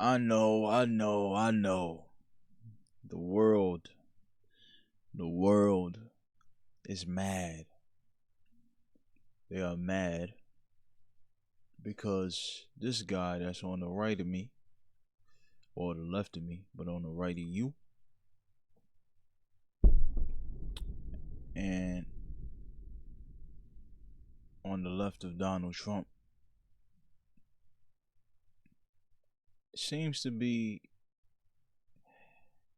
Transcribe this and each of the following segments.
I know. The world, the world is mad. They are mad because this guy that's on the right of me, or the left of me, but on the right of you, and on the left of Donald Trump, seems to be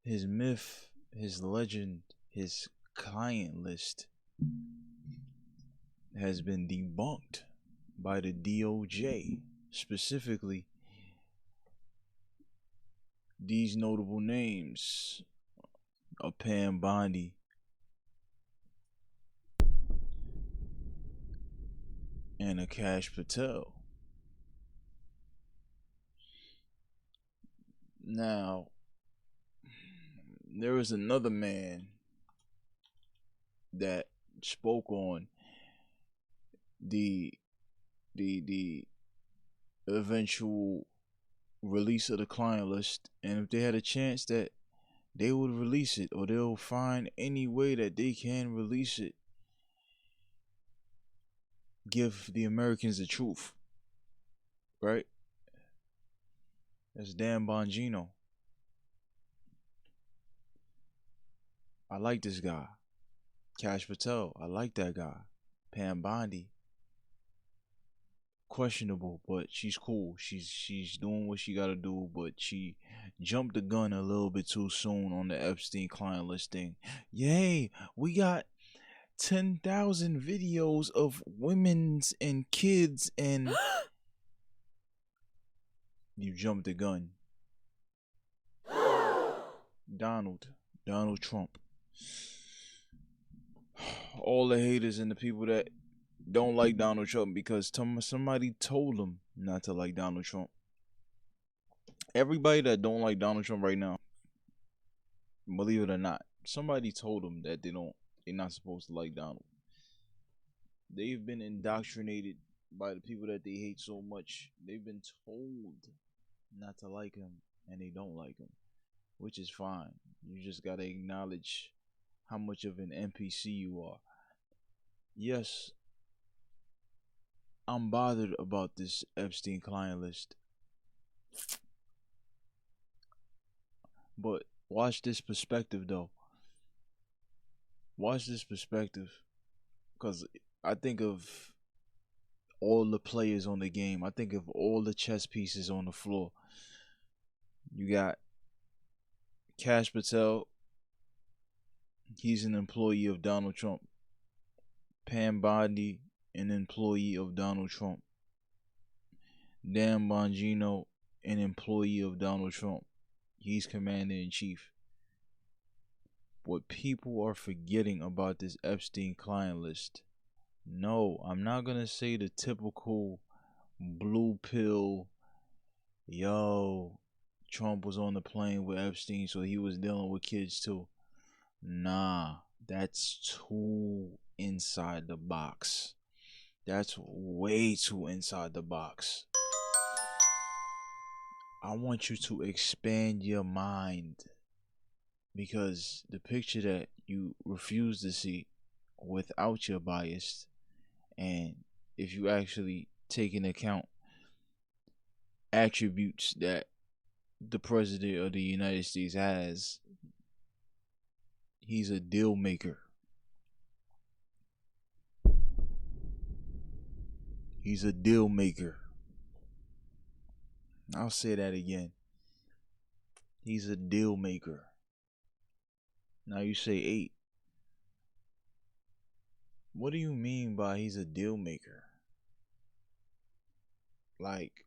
his myth, his legend, his client list has been debunked by the DOJ. Specifically, these notable names are Pam Bondi and a Kash Patel. Now, there is another man that spoke on the the eventual release of the client list, and if they had a chance that they would release it, or they'll find any way that they can release it, give the Americans the truth, right? That's Dan Bongino. I like this guy. Kash Patel, I like that guy. Pam Bondi, questionable, but she's cool. She's doing what she gotta do, but she jumped the gun a little bit too soon on the Epstein client listing. Yay, we got 10,000 videos of women's and kids, and you jumped the gun. Donald Trump. All the haters and the people that don't like Donald Trump because somebody told them not to like Donald Trump. Everybody that don't like Donald Trump right now, believe it or not, somebody told them that they're not supposed to like Donald. They've been indoctrinated by the people that they hate so much. They've been told not to like him, and they don't like him, which is fine. You just gotta acknowledge how much of an NPC you are. Yes, I'm bothered about this Epstein client list. But watch this perspective though. Watch this perspective. Because I think of all the players on the game. I think of all the chess pieces on the floor. You got Kash Patel. He's an employee of Donald Trump. Pam Bondi, an employee of Donald Trump. Dan Bongino, an employee of Donald Trump. He's commander in chief. What people are forgetting about this Epstein client list. No, I'm not gonna say the typical blue pill, yo, Trump was on the plane with Epstein, so he was dealing with kids too. Nah, that's too inside the box. That's way too inside the box. I want you to expand your mind, because the picture that you refuse to see without your bias, and if you actually take into account attributes that the president of the United States has, he's a deal maker. He's a deal maker. I'll say that again. He's a deal maker. Now you say 8. What do you mean by he's a deal maker? Like,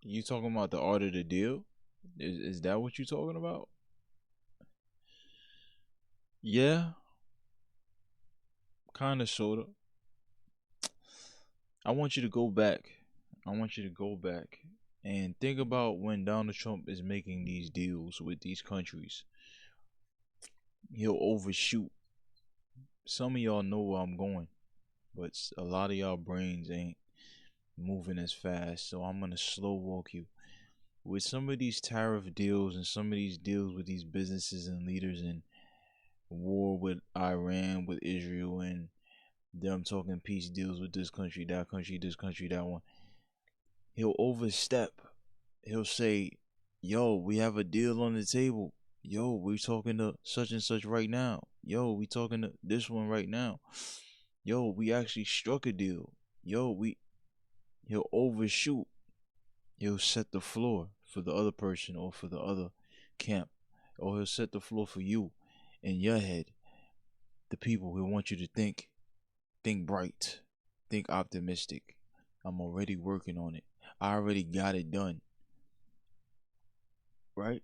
you talking about the art of the deal? Is that what you talking about? Yeah, kind of, sort of. I want you to go back. I want you to go back and think about when Donald Trump is making these deals with these countries. He'll overshoot. Some of y'all know where I'm going, but a lot of y'all brains ain't. moving as fast, so I'm gonna slow walk you. With some of these tariff deals and some of these deals with these businesses and leaders and war with Iran, with Israel, and them talking peace deals with this country, this country, that one, he'll overstep. He'll say, yo, we have a deal on the table. Yo, we talking to such and such right now. Yo, we talking to this one right now. Yo, we actually struck a deal. Yo, he'll overshoot. He'll set the floor for the other person or for the other camp. Or he'll set the floor for you in your head. The people who want you to think bright, think optimistic. I'm already working on it. I already got it done. Right?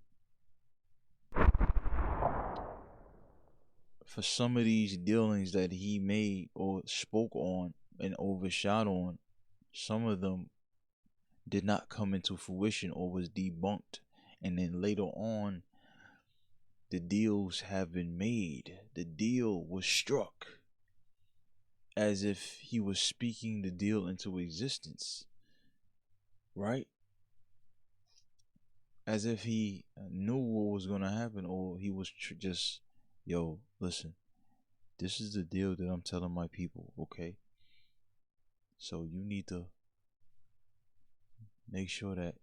For some of these dealings that he made or spoke on and overshot on, some of them did not come into fruition or was debunked. And then later on, the deals have been made. The deal was struck as if he was speaking the deal into existence. Right? As if he knew what was going to happen, or he was just, yo, listen, this is the deal that I'm telling my people, okay? So you need to make sure that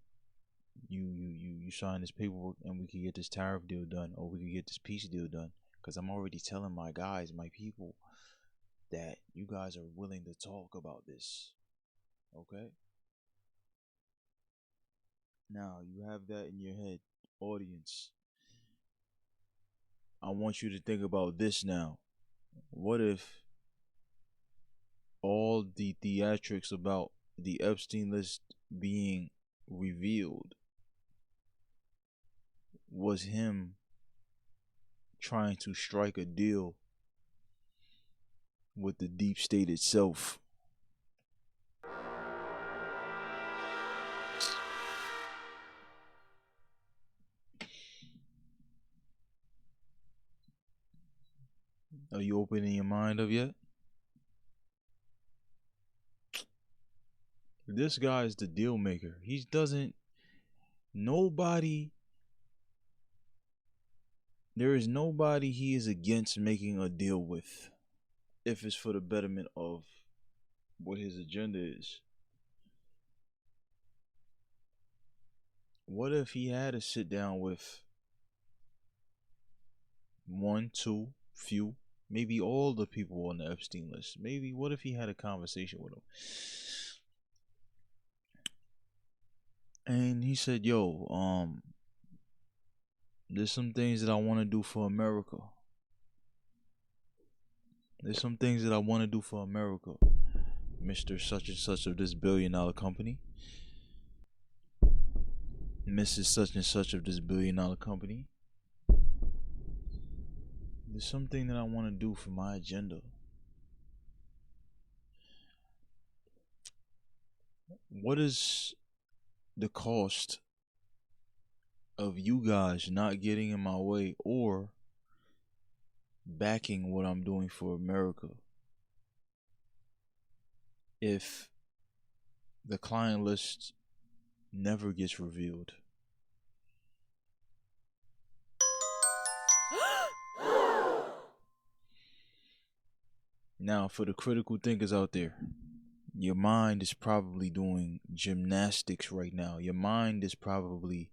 you sign this paperwork and we can get this tariff deal done, or we can get this peace deal done, because I'm already telling my guys, my people, that you guys are willing to talk about this, okay? Now you have that in your head, audience. I want you to think about this now. What if all the theatrics about the Epstein list being revealed was him trying to strike a deal with the deep state itself? Are you opening your mind up yet? This guy is the deal maker. He doesn't, nobody, there is nobody he is against making a deal with if it's for the betterment of what his agenda is. What if he had to sit down with one, two, few, maybe all the people on the Epstein list? Maybe, what if he had a conversation with them? And he said, yo, there's some things that I want to do for America. There's some things that I want to do for America, Mr. Such and Such of this billion-dollar company. Mrs. Such and Such of this billion-dollar company. There's something that I want to do for my agenda. What is the cost of you guys not getting in my way or backing what I'm doing for America if the client list never gets revealed? Now, for the critical thinkers out there, your mind is probably doing gymnastics right now. Your mind is probably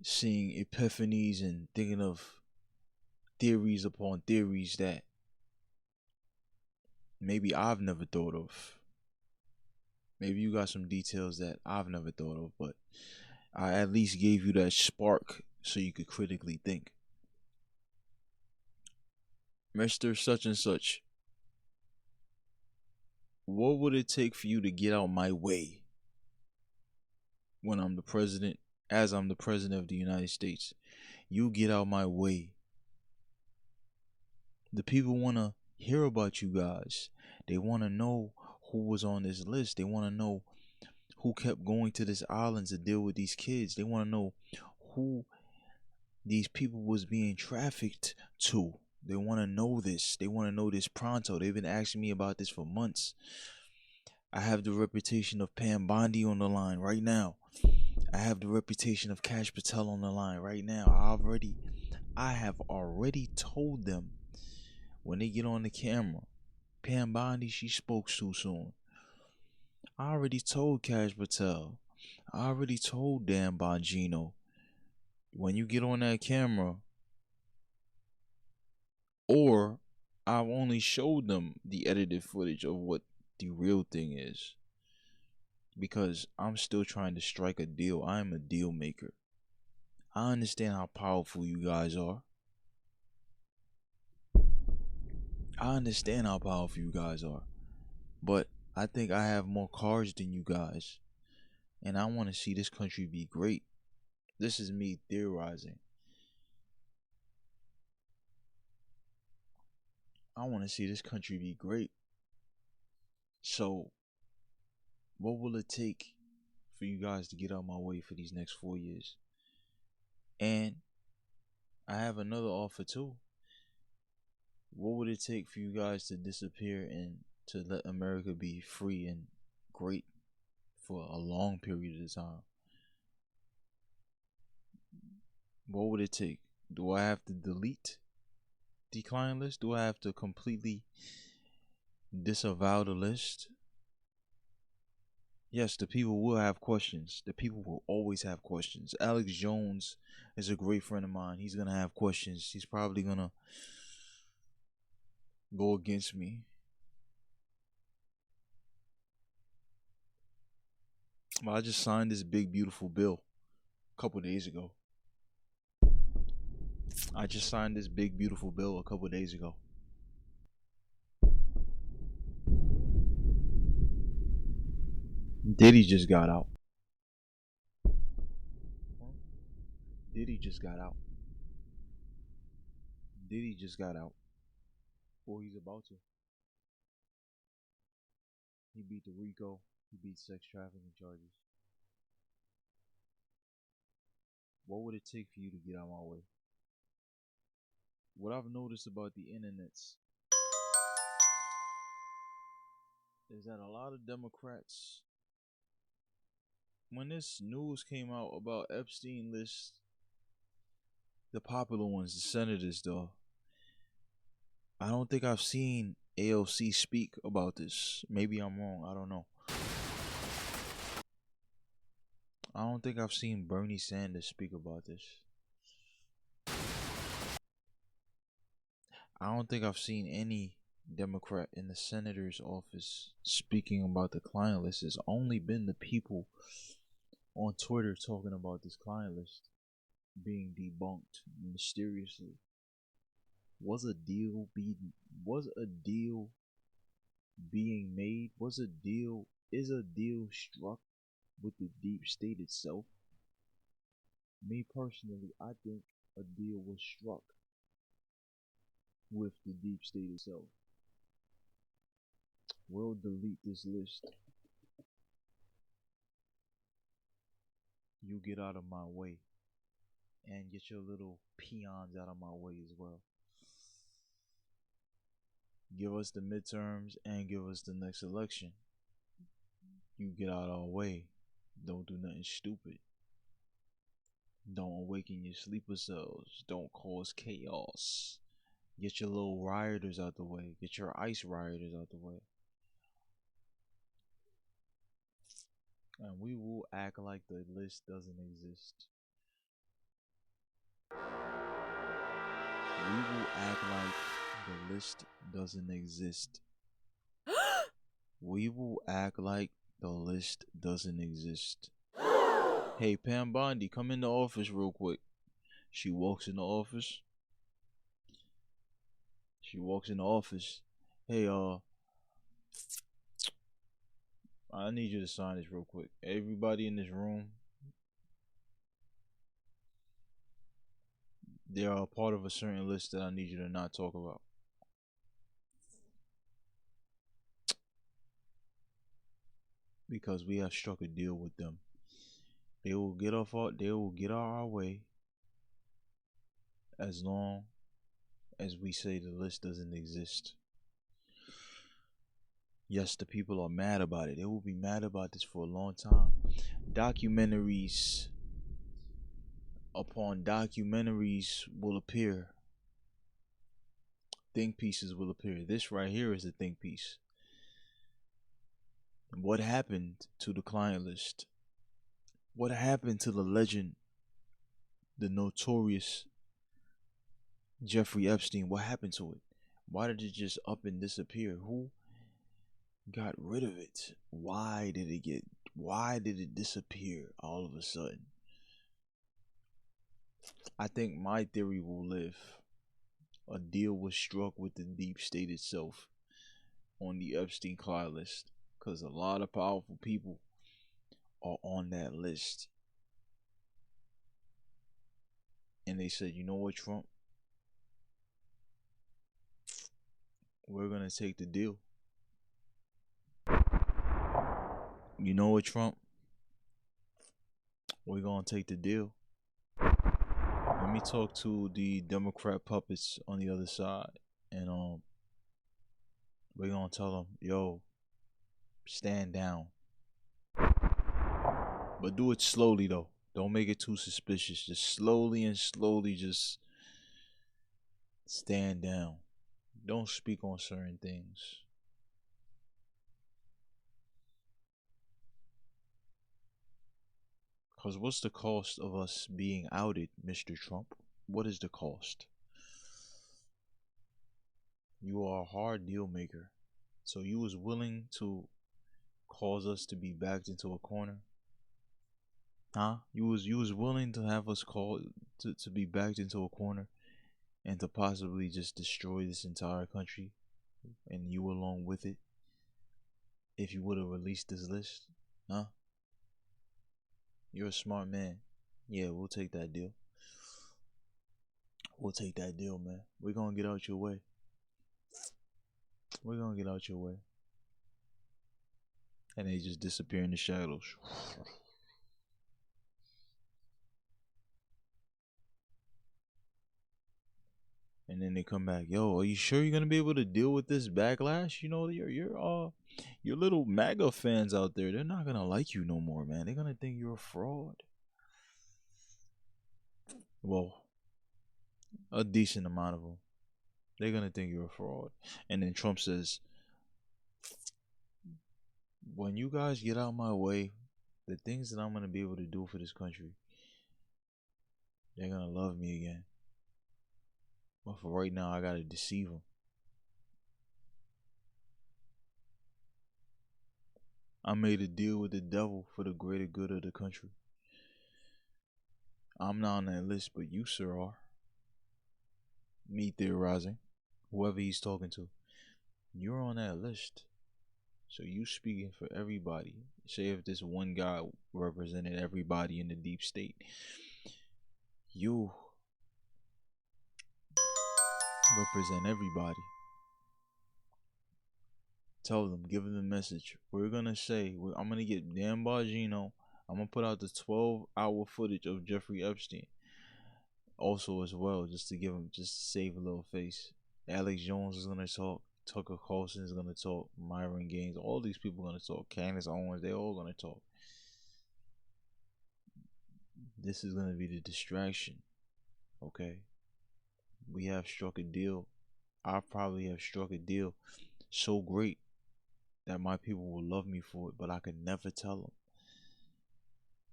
seeing epiphanies and thinking of theories upon theories that maybe I've never thought of. Maybe you got some details that I've never thought of, but I at least gave you that spark so you could critically think. Mr. Such and Such, what would it take for you to get out my way when I'm the president, as I'm the president of the United States? You get out my way. The people want to hear about you guys. They want to know who was on this list. They want to know who kept going to this island to deal with these kids. They want to know who these people was being trafficked to. They want to know this. They want to know this pronto. They've been asking me about this for months. I have the reputation of Pam Bondi on the line right now. I have the reputation of Kash Patel on the line right now. I have already told them when they get on the camera, Pam Bondi, she spoke too soon. I already told Kash Patel. I already told Dan Bongino. When you get on that camera, or I've only showed them the edited footage of what the real thing is. Because I'm still trying to strike a deal. I am a deal maker. I understand how powerful you guys are. I understand how powerful you guys are. But I think I have more cards than you guys. And I want to see this country be great. This is me theorizing. I want to see this country be great. So, what will it take for you guys to get out my way for these next 4 years? And I have another offer too. What would it take for you guys to disappear and to let America be free and great for a long period of time? What would it take? Do I have to delete the client list? Do I have to completely disavow the list? Yes, the people will have questions. The people will always have questions. Alex Jones is a great friend of mine. He's going to have questions. He's probably going to go against me. But I just signed this big, beautiful bill a couple days ago. I just signed this big, beautiful bill a couple days ago. Diddy just got out. Diddy just got out. Diddy just got out. Or he's about to. He beat the RICO. He beat sex trafficking charges. What would it take for you to get out my way? What I've noticed about the internets is that a lot of Democrats, when this news came out about Epstein list, the popular ones, the senators though, I don't think I've seen AOC speak about this. Maybe I'm wrong, I don't know. I don't think I've seen Bernie Sanders speak about this. I don't think I've seen any Democrat in the senator's office speaking about the client list. It's only been the people on Twitter talking about this client list being debunked mysteriously. Was a deal being made? Is a deal struck with the deep state itself? Me personally, I think a deal was struck with the deep state itself. We'll delete this list. You get out of my way. And get your little peons out of my way as well. Give us the midterms and give us the next election. You get out our way. Don't do nothing stupid. Don't awaken your sleeper cells. Don't cause chaos. Get your little rioters out the way. Get your ICE rioters out the way. And we will act like the list doesn't exist. We will act like the list doesn't exist. We will act like the list doesn't exist. Hey, Pam Bondi, come in the office real quick. She walks in the office. Hey, I need you to sign this real quick. Everybody in this room, they are a part of a certain list that I need you to not talk about. Because we have struck a deal with them. They will get out our way as long as we say, the list doesn't exist. Yes, the people are mad about it. They will be mad about this for a long time. Documentaries upon documentaries will appear. Think pieces will appear. This right here is a think piece. What happened to the client list? What happened to the legend, the notorious Jeffrey Epstein? What happened to it? Why did it just up and disappear? Who got rid of it? Why did it disappear all of a sudden? I think my theory will live. A deal was struck with the deep state itself on the Epstein client list, because a lot of powerful people are on that list. And they said, you know what, Trump? We're going to take the deal. You know what, Trump? We're going to take the deal. Let me talk to the Democrat puppets on the other side. And we're going to tell them, yo, stand down. But do it slowly, though. Don't make it too suspicious. Just slowly and slowly just stand down. Don't speak on certain things. Because what's the cost of us being outed, Mr. Trump? What is the cost? You are a hard deal maker. So you was willing to cause us to be backed into a corner? Huh? You was willing to have us called to be backed into a corner and to possibly just destroy this entire country, and you along with it, if you would have released this list? Huh? You're a smart man. Yeah, we'll take that deal. We'll take that deal, man. We're gonna get out your way. We're gonna get out your way. And they just disappear in the shadows. And then they come back. Yo, are you sure you're gonna be able to deal with this backlash? You know, your little MAGA fans out there, they're not gonna like you no more, man. They're gonna think you're a fraud. Well, a decent amount of them. They're gonna think you're a fraud. And then Trump says, when you guys get out my way, the things that I'm gonna be able to do for this country, they're gonna love me again. But for right now, I gotta deceive them. I made a deal with the devil for the greater good of the country. I'm not on that list, but you, sir, are. Me theorizing. Whoever he's talking to. You're on that list. So you speaking for everybody. Say if this one guy represented everybody in the deep state. You represent everybody. Tell them, give them the message. We're gonna say, I'm gonna get Dan Bongino. I'm gonna put out the 12-hour footage of Jeffrey Epstein. Also, as well, just to save a little face. Alex Jones is gonna talk. Tucker Carlson is gonna talk. Myron Gaines, all these people are gonna talk. Candace Owens, they all gonna talk. This is gonna be the distraction. Okay. We have struck a deal. I probably have struck a deal so great that my people will love me for it, but I could never tell them.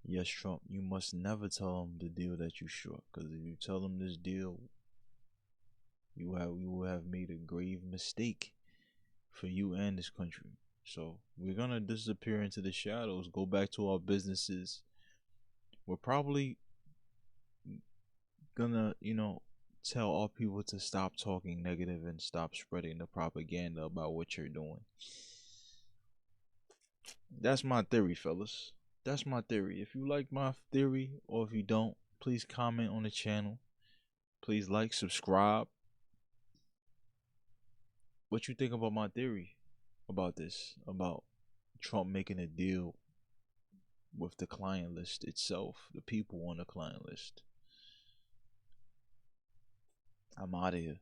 Yes, Trump, you must never tell them the deal that you struck, because if you tell them this deal, you will have made a grave mistake for you and this country. So we're gonna disappear into the shadows, go back to our businesses. We're probably gonna, tell our people to stop talking negative and stop spreading the propaganda about what you're doing. That's my theory, fellas. That's my theory. If you like my theory, or if you don't, please comment on the channel. Please like, subscribe. What you think about my theory about this, about Trump making a deal with the client list itself, the people on the client list? I'm out of here.